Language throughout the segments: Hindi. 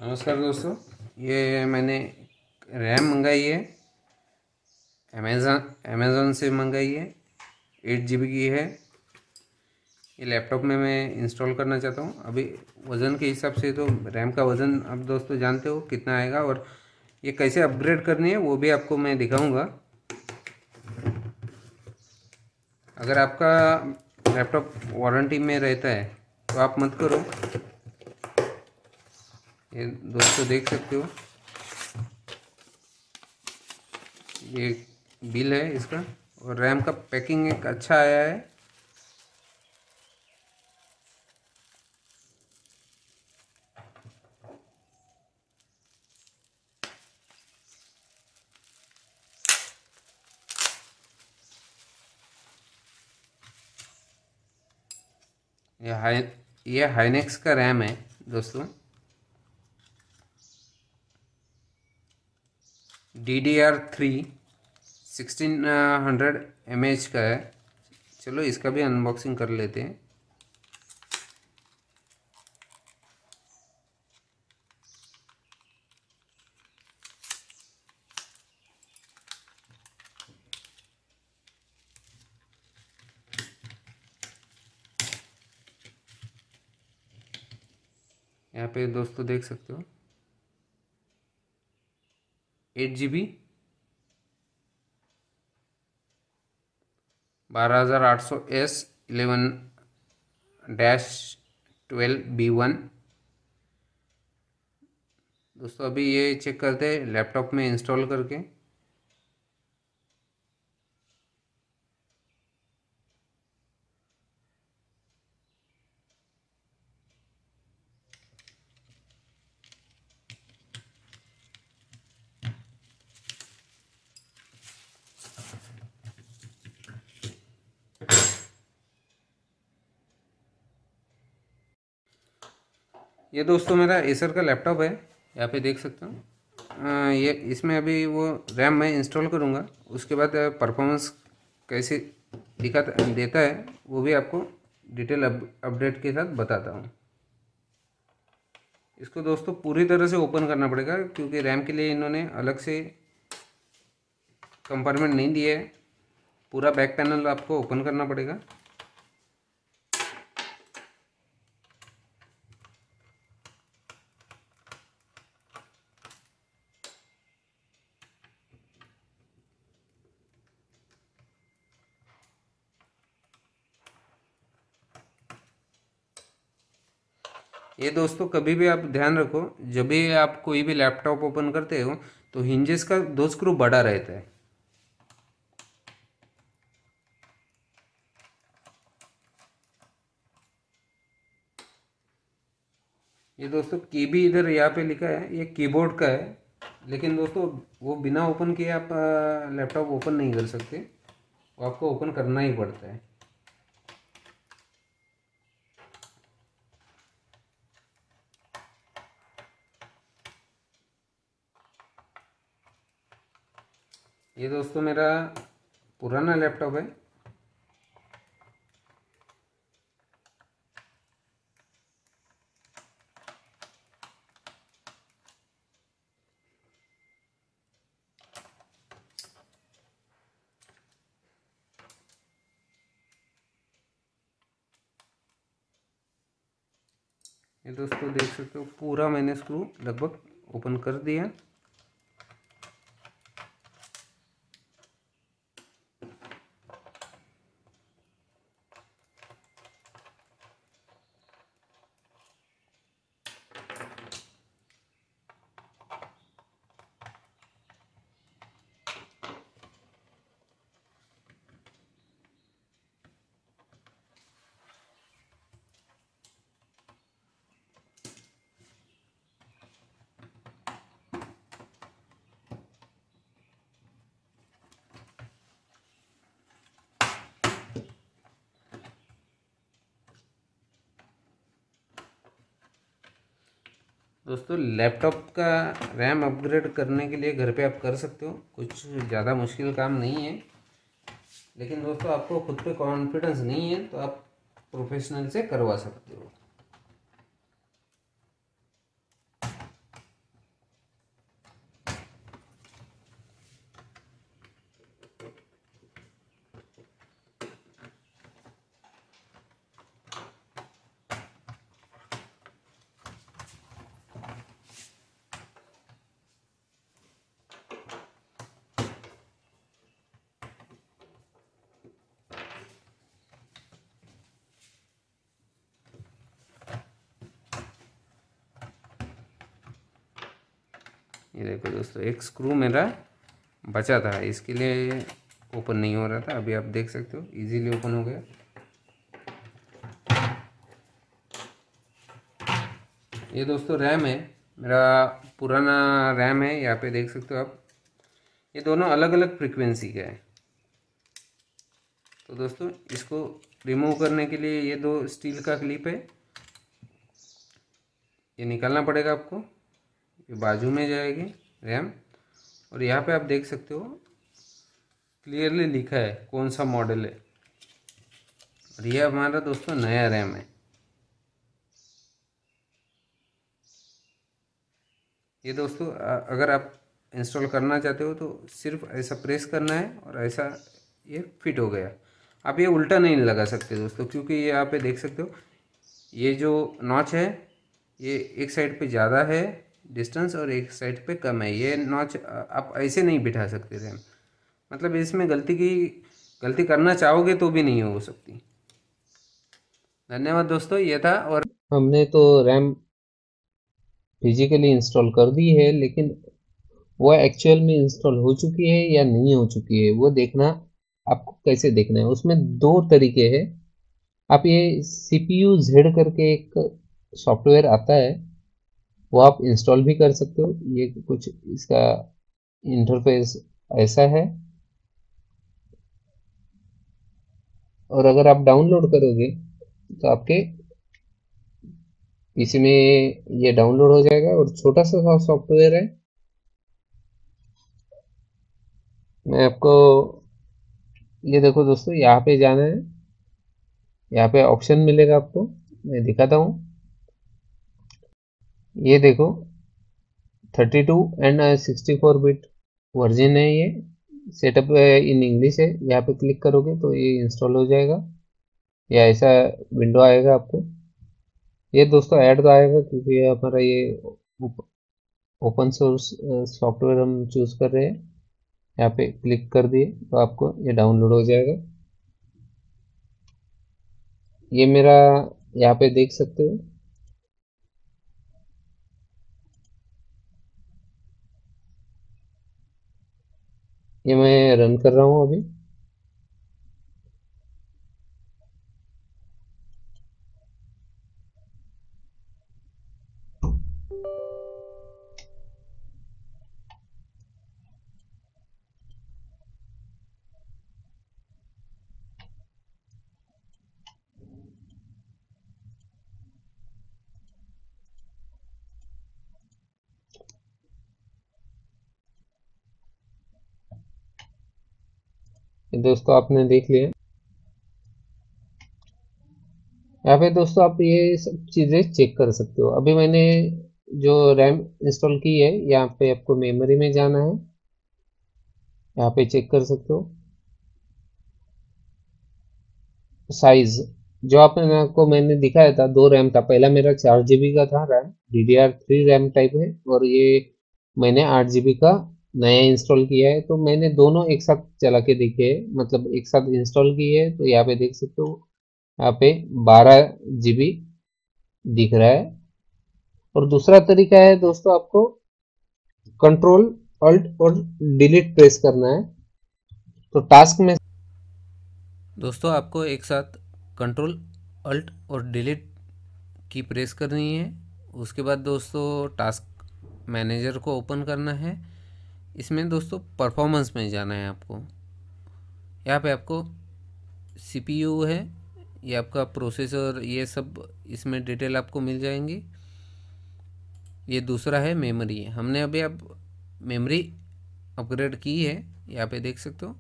नमस्कार दोस्तों, ये मैंने रैम मंगाई है। अमेज़न से मंगाई है। 8 GB की है। ये लैपटॉप में मैं इंस्टॉल करना चाहता हूँ। अभी वज़न के हिसाब से तो रैम का वज़न अब दोस्तों जानते हो कितना आएगा, और ये कैसे अपग्रेड करनी है वो भी आपको मैं दिखाऊंगा। अगर आपका लैपटॉप वारंटी में रहता है तो आप मत करो। ये दोस्तों देख सकते हो, ये बिल है इसका, और रैम का पैकिंग एक अच्छा आया है। ये हाइनेक्स का रैम है दोस्तों। DDR3 1600 mAh का है। चलो इसका भी अनबॉक्सिंग कर लेते हैं। यहाँ पे दोस्तों देख सकते हो 8 GB 12800S 11-12B1। दोस्तों अभी ये चेक करते हैं लैपटॉप में इंस्टॉल करके। ये दोस्तों मेरा एसर का लैपटॉप है, यहाँ पे देख सकते हो। ये इसमें अभी वो रैम मैं इंस्टॉल करूँगा, उसके बाद परफॉर्मेंस कैसे दिखाता देता है वो भी आपको डिटेल अपडेट के साथ बताता हूँ। इसको दोस्तों पूरी तरह से ओपन करना पड़ेगा, क्योंकि रैम के लिए इन्होंने अलग से कंपार्टमेंट नहीं दिया है। पूरा बैक पैनल आपको ओपन करना पड़ेगा। ये दोस्तों कभी भी आप ध्यान रखो, जब भी आप कोई भी लैपटॉप ओपन करते हो तो हिंजेस का 2 स्क्रू बड़ा रहता है। ये दोस्तों की भी इधर यहाँ पे लिखा है, ये कीबोर्ड का है, लेकिन दोस्तों वो बिना ओपन किए आप लैपटॉप ओपन नहीं कर सकते, वो आपको ओपन करना ही पड़ता है। ये दोस्तों मेरा पुराना लैपटॉप है। ये दोस्तों देख सकते हो पूरा मैंने स्क्रू लगभग ओपन कर दिया। दोस्तों लैपटॉप का रैम अपग्रेड करने के लिए घर पे आप कर सकते हो, कुछ ज़्यादा मुश्किल काम नहीं है। लेकिन दोस्तों आपको खुद पे कॉन्फिडेंस नहीं है तो आप प्रोफेशनल से करवा सकते हो। ये देखो दोस्तों, एक स्क्रू मेरा बचा था, इसके लिए ओपन नहीं हो रहा था। अभी आप देख सकते हो इजीली ओपन हो गया। ये दोस्तों रैम है, मेरा पुराना रैम है, यहाँ पे देख सकते हो आप। ये दोनों अलग अलग फ्रीक्वेंसी का है। तो दोस्तों इसको रिमूव करने के लिए ये दो स्टील का क्लिप है, ये निकालना पड़ेगा आपको। ये बाजू में जाएगी रैम, और यहाँ पे आप देख सकते हो क्लियरली लिखा है कौन सा मॉडल है, और ये हमारा दोस्तों नया रैम है। ये दोस्तों अगर आप इंस्टॉल करना चाहते हो तो सिर्फ ऐसा प्रेस करना है और ऐसा ये फिट हो गया। आप ये उल्टा नहीं लगा सकते दोस्तों, क्योंकि ये यहाँ पे देख सकते हो ये जो नॉच है ये एक साइड पे ज़्यादा है डिस्टेंस और एक साइड पे कम है। ये नॉच आप ऐसे नहीं बिठा सकते रैम, मतलब इसमें गलती करना चाहोगे तो भी नहीं हो सकती। धन्यवाद दोस्तों, ये था। और हमने तो रैम फिजिकली इंस्टॉल कर दी है, लेकिन वो एक्चुअल में इंस्टॉल हो चुकी है या नहीं हो चुकी है वो देखना आपको कैसे देखना है। उसमें दो तरीके हैं। आप ये CPU Z करके एक सॉफ्टवेयर आता है, वो आप इंस्टॉल भी कर सकते हो। ये कुछ इसका इंटरफेस ऐसा है, और अगर आप डाउनलोड करोगे तो आपके पीसी में ये डाउनलोड हो जाएगा, और छोटा सा सॉफ्टवेयर है। मैं आपको ये देखो दोस्तों, यहाँ पे जाना है, यहाँ पे ऑप्शन मिलेगा आपको, मैं दिखाता हूँ। ये देखो 32 एंड 64 बिट वर्जन है, ये सेटअप इन इंग्लिश है। यहाँ पे क्लिक करोगे तो ये इंस्टॉल हो जाएगा, या ऐसा विंडो आएगा आपको। ये दोस्तों ऐड तो आएगा क्योंकि ये हमारा ये ओपन सोर्स सॉफ्टवेयर हम चूज कर रहे हैं। यहाँ पे क्लिक कर दिए तो आपको ये डाउनलोड हो जाएगा। ये मेरा यहाँ पे देख सकते हो, ये मैं रन कर रहा हूँ अभी। दोस्तों आपने देख लिया। यहाँ पे दोस्तों आप ये सब चीज़ें चेक कर सकते हो। अभी मैंने जो रैम इंस्टॉल की है, यहाँ पे आपको मेमोरी में जाना है, यहाँ पे चेक कर सकते हो साइज। जो आपने को मैंने दिखाया था, दो रैम था। पहला मेरा 4 GB का था रैम, DDR3 रैम टाइप है, और ये मैंने 8 GB का नया इंस्टॉल किया है। तो मैंने दोनों एक साथ चला के देखे है, मतलब एक साथ इंस्टॉल किए है। तो यहाँ पे देख सकते हो, यहाँ पे 12 GB दिख रहा है। और दूसरा तरीका है दोस्तों, आपको कंट्रोल अल्ट और डिलीट प्रेस करना है। तो टास्क में दोस्तों आपको एक साथ कंट्रोल अल्ट और डिलीट की प्रेस करनी है। उसके बाद दोस्तों टास्क मैनेजर को ओपन करना है। इसमें दोस्तों परफॉर्मेंस में जाना है आपको। यहाँ पे आपको CPU है, ये आपका प्रोसेसर, ये सब इसमें डिटेल आपको मिल जाएंगी। ये दूसरा है मेमोरी। हमने अभी अब मेमोरी अपग्रेड की है, यहाँ पे देख सकते हो।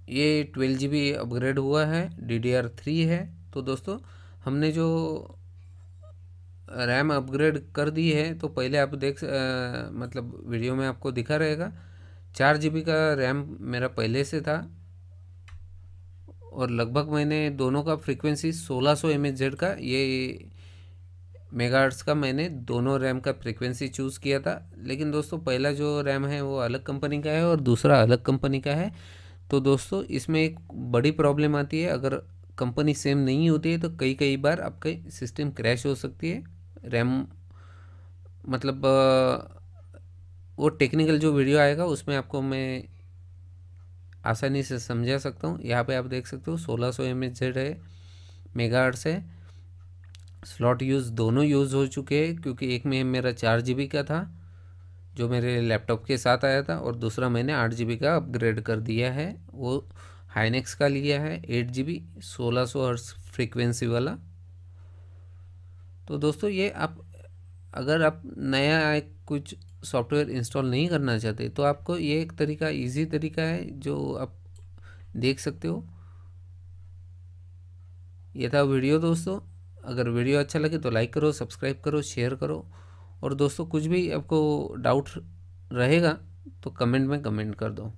ये 12 GB अपग्रेड हुआ है, DDR3 है। तो दोस्तों हमने जो रैम अपग्रेड कर दी है, तो पहले आप मतलब वीडियो में आपको दिखा रहेगा 4 GB का रैम मेरा पहले से था, और लगभग मैंने दोनों का फ्रीक्वेंसी 1600 mHz का, ये मेगाहर्ट्ज़ का मैंने दोनों रैम का फ्रीक्वेंसी चूज़ किया था। लेकिन दोस्तों पहला जो रैम है वो अलग कंपनी का है और दूसरा अलग कंपनी का है। तो दोस्तों इसमें एक बड़ी प्रॉब्लम आती है, अगर कंपनी सेम नहीं होती है तो कई बार आपके सिस्टम क्रैश हो सकती है। रैम मतलब वो टेक्निकल जो वीडियो आएगा उसमें आपको मैं आसानी से समझा सकता हूँ। यहाँ पे आप देख सकते हो 1600 mAh है, मेगाहर्ट्ज़ है। स्लॉट यूज़ दोनों यूज़ हो चुके हैं, क्योंकि एक में मेरा 4 GB का था जो मेरे लैपटॉप के साथ आया था, और दूसरा मैंने 8 GB का अपग्रेड कर दिया है, वो हाइनेक्स का लिया है 8 GB 1600 हर्ट्ज़ फ्रीक्वेंसी वाला। तो दोस्तों ये आप अगर आप नया एक कुछ सॉफ्टवेयर इंस्टॉल नहीं करना चाहते तो आपको ये एक तरीका, इजी तरीका है जो आप देख सकते हो। ये था वीडियो दोस्तों। अगर वीडियो अच्छा लगे तो लाइक करो, सब्सक्राइब करो, शेयर करो, और दोस्तों कुछ भी आपको डाउट रहेगा तो कमेंट में कमेंट कर दो।